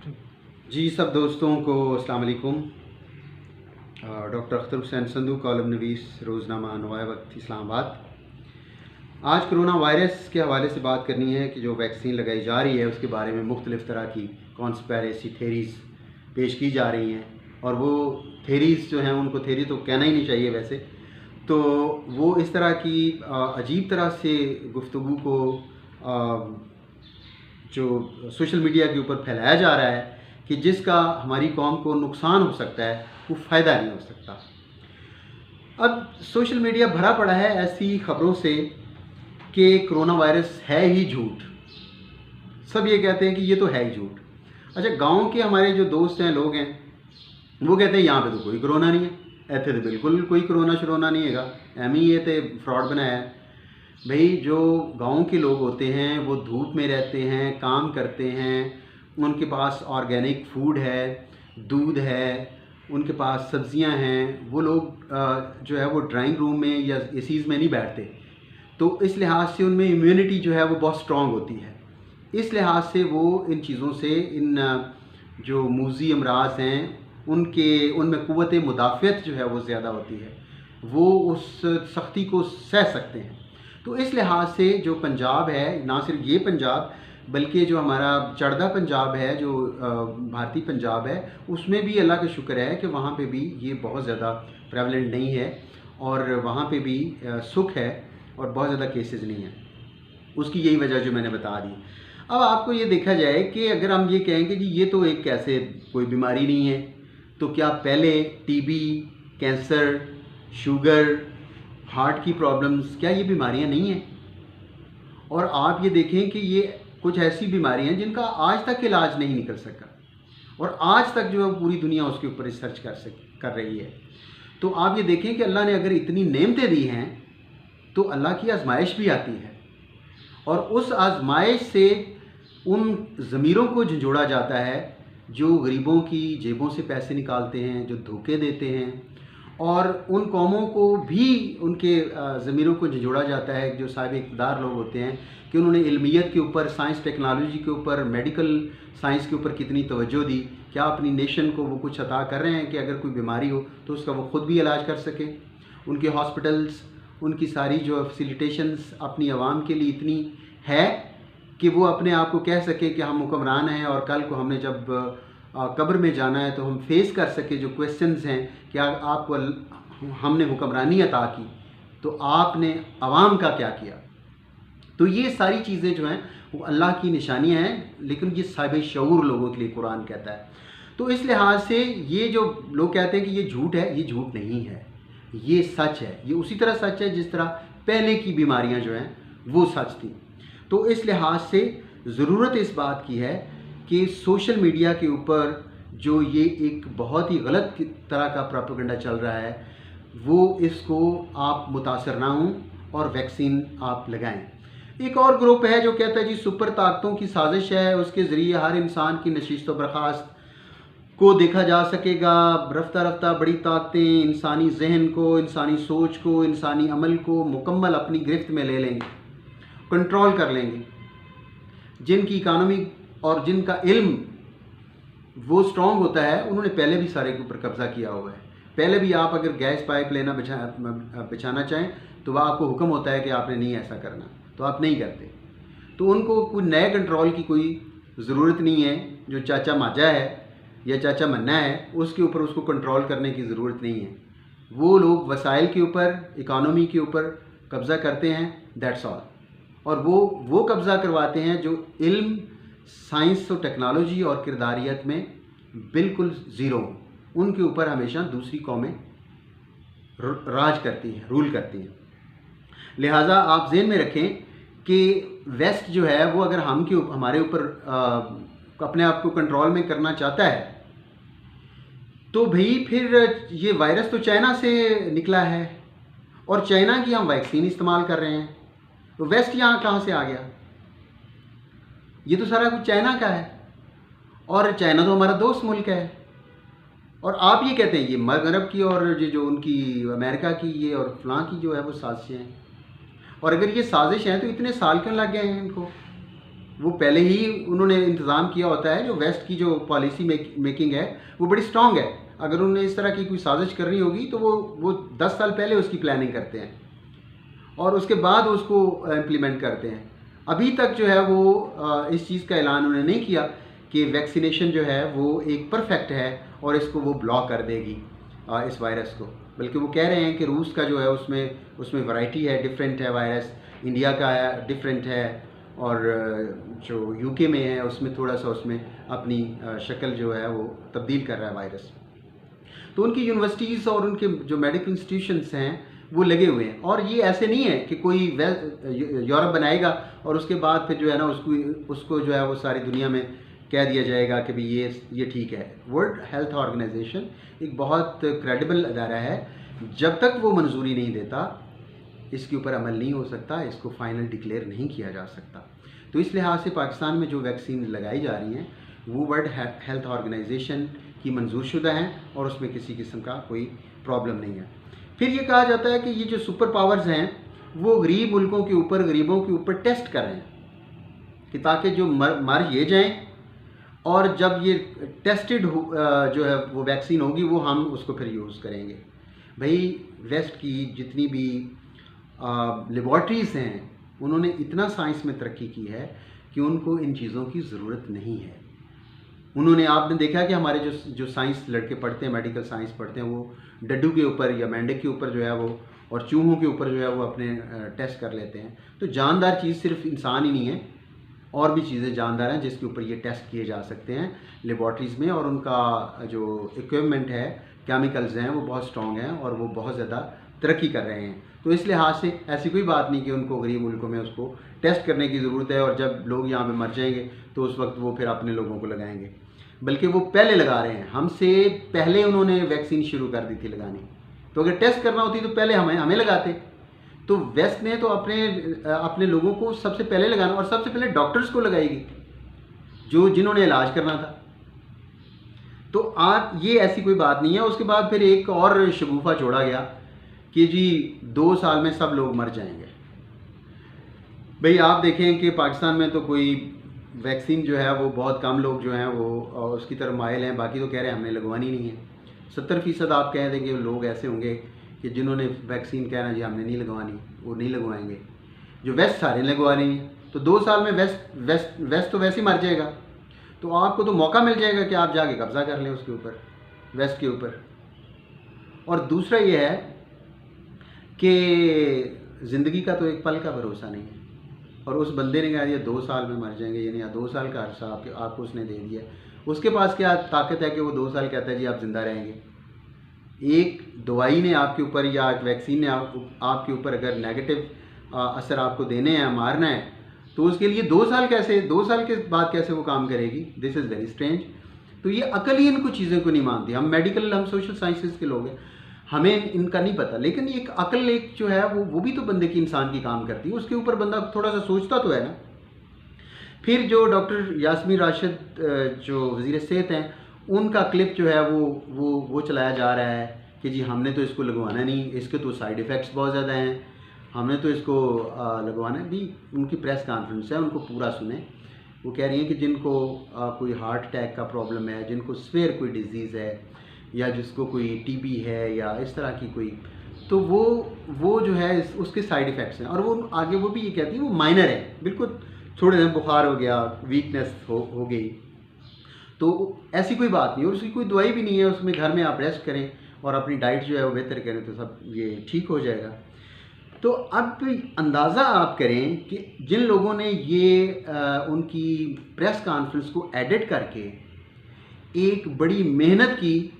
जी सब दोस्तों को अस्सलाम वालेकुम। डॉक्टर अख्तर हुसैन संधू, कॉलम नवीस, रोज़नामा नवाए वक्त, इस्लामाबाद। आज कोरोना वायरस के हवाले से बात करनी है कि जो वैक्सीन लगाई जा रही है उसके बारे में मुख्तलिफ़ तरह की कॉन्स्पिरेसी थेरीज़ पेश की जा रही हैं, और वो थेरीज़ जो हैं उनको थेरी तो कहना ही नहीं चाहिए वैसे, तो वो इस तरह की अजीब तरह से गुफ्तगू को जो सोशल मीडिया के ऊपर फैलाया जा रहा है कि जिसका हमारी कौम को नुकसान हो सकता है, वो फ़ायदा नहीं हो सकता। अब सोशल मीडिया भरा पड़ा है ऐसी ख़बरों से कि कोरोना वायरस है ही झूठ। सब ये कहते हैं कि ये तो है ही झूठ। अच्छा, गांव के हमारे जो दोस्त हैं, लोग हैं, वो कहते हैं यहाँ पे तो कोई कोरोना नहीं है, ऐसे तो बिल्कुल कोई कोरोना शरोना नहीं है, एम ही ये तो फ्रॉड बनाया है। भाई, जो गांव के लोग होते हैं वो धूप में रहते हैं, काम करते हैं, उनके पास ऑर्गेनिक फूड है, दूध है, उनके पास सब्जियां हैं। वो लोग जो है वो ड्राइंग रूम में या एसीज़ में नहीं बैठते, तो इस लिहाज से उनमें इम्यूनिटी जो है वो बहुत स्ट्रॉन्ग होती है। इस लिहाज से वो इन चीज़ों से, इन जो मूजी अमराज हैं उनमें क़ुव्वत मुदाफ़ियत जो है वो ज़्यादा होती है, वो उस सख्ती को सह सकते हैं। तो इस लिहाज से जो पंजाब है, ना सिर्फ ये पंजाब बल्कि जो हमारा चढ़दा पंजाब है, जो भारतीय पंजाब है, उसमें भी अल्लाह का शुक्र है कि वहाँ पे भी ये बहुत ज़्यादा प्रेवलेंट नहीं है, और वहाँ पे भी सुख है और बहुत ज़्यादा केसेस नहीं हैं। उसकी यही वजह जो मैंने बता दी। अब आपको ये देखा जाए कि अगर हम ये कहें कि जी ये तो एक कैसे कोई बीमारी नहीं है, तो क्या पहले टीबी, कैंसर, शुगर, हार्ट की प्रॉब्लम्स, क्या ये बीमारियां नहीं हैं? और आप ये देखें कि ये कुछ ऐसी बीमारियां हैं जिनका आज तक इलाज नहीं निकल सका, और आज तक जो है पूरी दुनिया उसके ऊपर रिसर्च कर रही है। तो आप ये देखें कि अल्लाह ने अगर इतनी नेमतें दी हैं तो अल्लाह की आजमाइश भी आती है, और उस आजमाइश से उन ज़मीरों को झंझोड़ा जाता है जो गरीबों की जेबों से पैसे निकालते हैं, जो धोखे देते हैं, और उन कौमों को भी उनके ज़मीरों को झंझोड़ा जाता है जो साहिब इक़्तिदार लोग होते हैं कि उन्होंने इल्मियत के ऊपर, साइंस टेक्नोलॉजी के ऊपर, मेडिकल साइंस के ऊपर कितनी तवज्जो दी। क्या अपनी नेशन को वो कुछ अता कर रहे हैं कि अगर कोई बीमारी हो तो उसका वो ख़ुद भी इलाज कर सकें? उनके हॉस्पिटल्स, उनकी सारी जो फैसिलिटेशंस अपनी आवाम के लिए इतनी है कि वो अपने आप को कह सके कि हम हुक्मरान हैं, और कल को हमने जब कब्र में जाना है तो हम फेस कर सके जो क्वेश्चंस हैं कि आपको हमने हुक्मरानी अता की तो आपने आवाम का क्या किया। तो ये सारी चीज़ें जो हैं वो अल्लाह की निशानियां हैं, लेकिन ये साहिब शऊर लोगों के लिए कुरान कहता है। तो इस लिहाज से ये जो लोग कहते हैं कि ये झूठ है, ये झूठ नहीं है, ये सच है। ये उसी तरह सच है जिस तरह पहले की बीमारियां जो हैं वो सच थी। तो इस लिहाज से ज़रूरत इस बात की है कि सोशल मीडिया के ऊपर जो ये एक बहुत ही गलत तरह का प्रोपेगेंडा चल रहा है, वो इसको आप मुतासर ना हों और वैक्सीन आप लगाएं। एक और ग्रुप है जो कहता है जी सुपर ताकतों की साजिश है, उसके ज़रिए हर इंसान की नशिस्त व बर्खास्त को देखा जा सकेगा। रफ्ता रफ्ता बड़ी ताकतें इंसानी जहन को, इंसानी सोच को, इंसानी अमल को मुकम्मल अपनी गिरफ्त में ले लेंगे, कंट्रोल कर लेंगे। जिनकी इकानमी और जिनका इल्म वो स्ट्रॉन्ग होता है, उन्होंने पहले भी सारे के ऊपर कब्ज़ा किया हुआ है। पहले भी आप अगर गैस पाइप लेना बिछाना चाहें तो वह आपको हुक्म होता है कि आपने नहीं ऐसा करना, तो आप नहीं करते। तो उनको कोई नए कंट्रोल की कोई ज़रूरत नहीं है। जो चाचा माजा है या चाचा मन्ना है, उसके ऊपर उसको कंट्रोल करने की ज़रूरत नहीं है। वो लोग वसाइल के ऊपर, इकानमी के ऊपर कब्ज़ा करते हैं, दैट्स ऑल। और वो कब्ज़ा करवाते हैं जो इल्म, साइंस और टेक्नोलॉजी और किरदारियत में बिल्कुल ज़ीरो, उनके ऊपर हमेशा दूसरी कौमें राज करती हैं, रूल करती हैं। लिहाजा आप ज़हन में रखें कि वेस्ट जो है वो अगर हमारे ऊपर अपने आप को कंट्रोल में करना चाहता है तो भाई फिर ये वायरस तो चाइना से निकला है, और चाइना की हम वैक्सीन इस्तेमाल कर रहे हैं, तो वेस्ट यहाँ कहाँ से आ गया? ये तो सारा कुछ चाइना का है, और चाइना तो हमारा दोस्त मुल्क है। और आप ये कहते हैं ये मगरब की और ये जो उनकी अमेरिका की ये और फलां की जो है वो साजिशें हैं। और अगर ये साजिश हैं तो इतने साल क्यों लग गए हैं इनको? वो पहले ही उन्होंने इंतज़ाम किया होता है। जो वेस्ट की जो पॉलिसी मेकिंग है वो बड़ी स्ट्रांग है। अगर उन्हें इस तरह की कोई साजिश करनी होगी तो वो 10 साल पहले उसकी प्लानिंग करते हैं और उसके बाद उसको इम्प्लीमेंट करते हैं। अभी तक जो है वो इस चीज़ का ऐलान उन्होंने नहीं किया कि वैक्सीनेशन जो है वो एक परफेक्ट है और इसको वो ब्लॉक कर देगी इस वायरस को। बल्कि वो कह रहे हैं कि रूस का जो है उसमें वैरायटी है, डिफरेंट है वायरस, इंडिया का डिफरेंट है और जो यूके में है उसमें थोड़ा सा उसमें अपनी शक्ल जो है वो तब्दील कर रहा है वायरस। तो उनकी यूनिवर्सिटीज़ और उनके जो मेडिकल इंस्टीट्यूशंस हैं वो लगे हुए हैं। और ये ऐसे नहीं है कि कोई यूरोप बनाएगा और उसके बाद फिर जो है ना उसको जो है वो सारी दुनिया में कह दिया जाएगा कि भाई ये ठीक है। वर्ल्ड हेल्थ ऑर्गेनाइजेशन एक बहुत क्रेडिबल अदारा है। जब तक वो मंजूरी नहीं देता इसके ऊपर अमल नहीं हो सकता, इसको फाइनल डिक्लेयर नहीं किया जा सकता। तो इस लिहाज से पाकिस्तान में जो वैक्सीन लगाई जा रही हैं वो वर्ल्ड हेल्थ ऑर्गेनाइजेशन की मंजूर शुदा हैं और उसमें किसी किस्म का कोई प्रॉब्लम नहीं है। फिर ये कहा जाता है कि ये जो सुपर पावर्स हैं वो गरीब मुल्कों के ऊपर, गरीबों के ऊपर टेस्ट कर रहे हैं कि ताकि जो मर ये जाएं और जब ये टेस्टेड जो है वो वैक्सीन होगी वो हम उसको फिर यूज़ करेंगे। भाई वेस्ट की जितनी भी लेबॉर्ट्रीज़ हैं उन्होंने इतना साइंस में तरक्की की है कि उनको इन चीज़ों की ज़रूरत नहीं है। उन्होंने, आपने देखा कि हमारे जो साइंस लड़के पढ़ते हैं, मेडिकल साइंस पढ़ते हैं, वो डड्डू के ऊपर या मेंढक के ऊपर जो है वो और चूहों के ऊपर जो है वो अपने टेस्ट कर लेते हैं। तो जानदार चीज़ सिर्फ इंसान ही नहीं है, और भी चीज़ें जानदार हैं जिसके ऊपर ये टेस्ट किए जा सकते हैं लेबॉर्ट्रीज़ में। और उनका जो इक्विपमेंट है, केमिकल्स हैं, वो बहुत स्ट्रॉन्ग हैं और वो बहुत ज़्यादा तरक्की कर रहे हैं। तो इस लिहाज से ऐसी कोई बात नहीं कि उनको गरीब मुल्कों में उसको टेस्ट करने की ज़रूरत है और जब लोग यहाँ पे मर जाएंगे तो उस वक्त वो फिर अपने लोगों को लगाएंगे। बल्कि वो पहले लगा रहे हैं, हमसे पहले उन्होंने वैक्सीन शुरू कर दी थी लगानी। तो अगर टेस्ट करना होती तो पहले हमें लगाते। तो वेस्ट ने तो अपने लोगों को सबसे पहले लगाना और सबसे पहले डॉक्टर्स को लगाएगी जिन्होंने इलाज करना था। तो आज ये ऐसी कोई बात नहीं है। उसके बाद फिर एक और शगुफा छोड़ा गया कि जी 2 साल में सब लोग मर जाएंगे। भाई आप देखें कि पाकिस्तान में तो कोई वैक्सीन जो है वो बहुत कम लोग जो हैं वो उसकी तरफ माइल हैं, बाकी तो कह रहे हैं हमने लगवानी नहीं है। 70% आप कह देंगे लोग ऐसे होंगे कि जिन्होंने वैक्सीन कहना जी हमने नहीं लगवानी, वो नहीं लगवाएंगे। जो वेस्ट सारे लगवा रही हैं, तो 2 साल में वेस्ट तो वैसे ही मर जाएगा। तो आपको तो मौका मिल जाएगा कि आप जाके कब्जा कर लें उसके ऊपर, वेस्ट के ऊपर। और दूसरा ये है कि ज़िंदगी का तो एक पल का भरोसा नहीं है। और उस बंदे ने कहा दिया 2 साल में मर जाएंगे, यानी 2 साल का अरसा आपको उसने दे दिया। उसके पास क्या ताकत है कि वो 2 साल कहता है जी आप ज़िंदा रहेंगे। एक दवाई ने आपके ऊपर या एक वैक्सीन ने आपके ऊपर अगर नेगेटिव असर आपको देने हैं, मारना है, तो उसके लिए 2 साल कैसे, 2 साल के बाद कैसे वो काम करेगी? This is very strange. तो ये अकल ही इनको चीज़ों को नहीं मानती। हम सोशल साइंसेज के लोग हैं, हमें इनका नहीं पता। लेकिन एक अकल एक जो है वो भी तो बंदे की, इंसान की काम करती है। उसके ऊपर बंदा थोड़ा सा सोचता तो है ना। फिर जो डॉक्टर यास्मीन राशिद जो वज़ीर सेहत हैं, उनका क्लिप जो है वो चलाया जा रहा है कि जी हमने तो इसको लगवाना नहीं, इसके तो साइड इफ़ेक्ट्स बहुत ज़्यादा हैं, हमने तो इसको लगवाना है। भी उनकी प्रेस कॉन्फ्रेंस है, उनको पूरा सुने। वो कह रही हैं कि जिनको कोई हार्ट अटैक का प्रॉब्लम है, जिनको स्वेयर कोई डिजीज़ है, या जिसको कोई टीबी है या इस तरह की कोई, तो वो जो है उसके साइड इफ़ेक्ट्स हैं। और वो आगे वो भी ये कहती है वो माइनर है, बिल्कुल थोड़े दिन बुखार हो गया, वीकनेस हो गई, तो ऐसी कोई बात नहीं। और उसकी कोई दवाई भी नहीं है, उसमें घर में आप रेस्ट करें और अपनी डाइट जो है वो बेहतर करें तो सब ये ठीक हो जाएगा। तो अब अंदाज़ा आप करें कि जिन लोगों ने ये उनकी प्रेस कॉन्फ्रेंस को एडिट करके एक बड़ी मेहनत की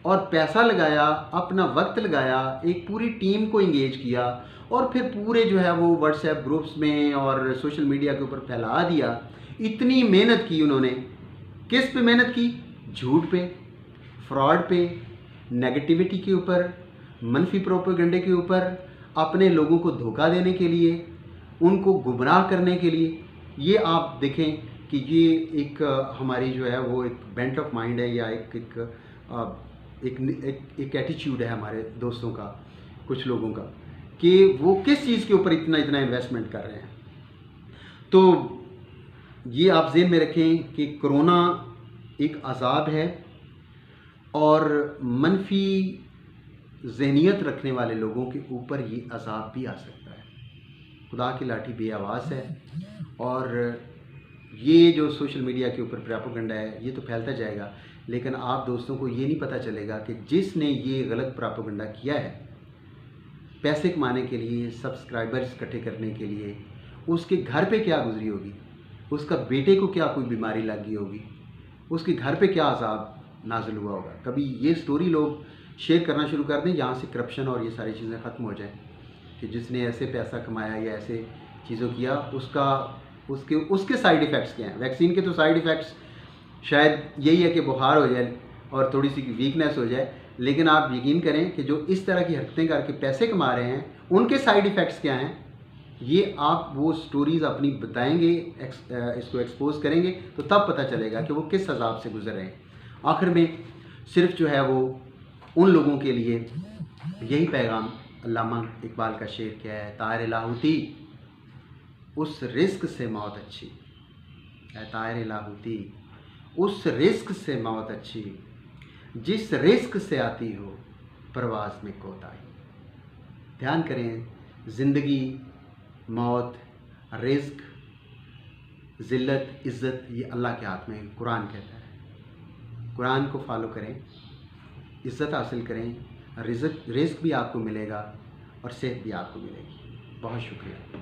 और पैसा लगाया, अपना वक्त लगाया, एक पूरी टीम को इंगेज किया और फिर पूरे जो है वो व्हाट्सएप ग्रुप्स में और सोशल मीडिया के ऊपर फैला दिया। इतनी मेहनत की उन्होंने, किस पे मेहनत की? झूठ पे, फ्रॉड पे, नेगेटिविटी के ऊपर, मनफी प्रोपेगेंडे के ऊपर, अपने लोगों को धोखा देने के लिए, उनको गुमराह करने के लिए। ये आप देखें कि ये एक हमारी जो है वो एक बेंट ऑफ माइंड है या एक एटीट्यूड है हमारे दोस्तों का, कुछ लोगों का, कि वो किस चीज़ के ऊपर इतना इन्वेस्टमेंट कर रहे हैं। तो ये आप ज़हन में रखें कि कोरोना एक अज़ाब है और मनफी ज़हनियत रखने वाले लोगों के ऊपर ये अज़ाब भी आ सकता है। खुदा की लाठी बेआवाज़ है और ये जो सोशल मीडिया के ऊपर प्रोपेगेंडा है ये तो फैलता जाएगा, लेकिन आप दोस्तों को ये नहीं पता चलेगा कि जिसने ये गलत प्रोपेगेंडा किया है पैसे कमाने के लिए, सब्सक्राइबर्स इकट्ठे करने के लिए, उसके घर पे क्या गुजरी होगी, उसका बेटे को क्या कोई बीमारी लग गई होगी, उसके घर पे क्या अज़ाब नाज़िल हुआ होगा। कभी ये स्टोरी लोग शेयर करना शुरू कर दें जहाँ से करप्शन और ये सारी चीज़ें ख़त्म हो जाएं कि जिसने ऐसे पैसा कमाया या ऐसे चीज़ों किया उसके साइड इफ़ेक्ट्स क्या हैं। वैक्सीन के तो साइड इफ़ेक्ट्स शायद यही है कि बुखार हो जाए और थोड़ी सी वीकनेस हो जाए, लेकिन आप यकीन करें कि जो इस तरह की हरकतें करके पैसे कमा रहे हैं उनके साइड इफ़ेक्ट्स क्या हैं, ये आप वो स्टोरीज़ अपनी बताएंगे, इसको एक्सपोज करेंगे तो तब पता चलेगा कि वो किस अज़ाब से गुजर रहे हैं। आखिर में सिर्फ जो है वो उन लोगों के लिए यही पैगाम, अल्लामा इकबाल का शेर क्या है, तायर लाहौती उस रिस्क से मौत अच्छी है, तायर लाहौती उस रिस्क से मौत अच्छी जिस रिस्क से आती हो परवाज़ में कोताही। ध्यान करें, ज़िंदगी, मौत, रिस्क, ज़िल्लत, इज़्ज़त ये अल्लाह के हाथ में, कुरान कहता है। कुरान को फॉलो करें, इज़्ज़त हासिल करें, रिस्क भी आपको मिलेगा और सेहत भी आपको मिलेगी। बहुत शुक्रिया।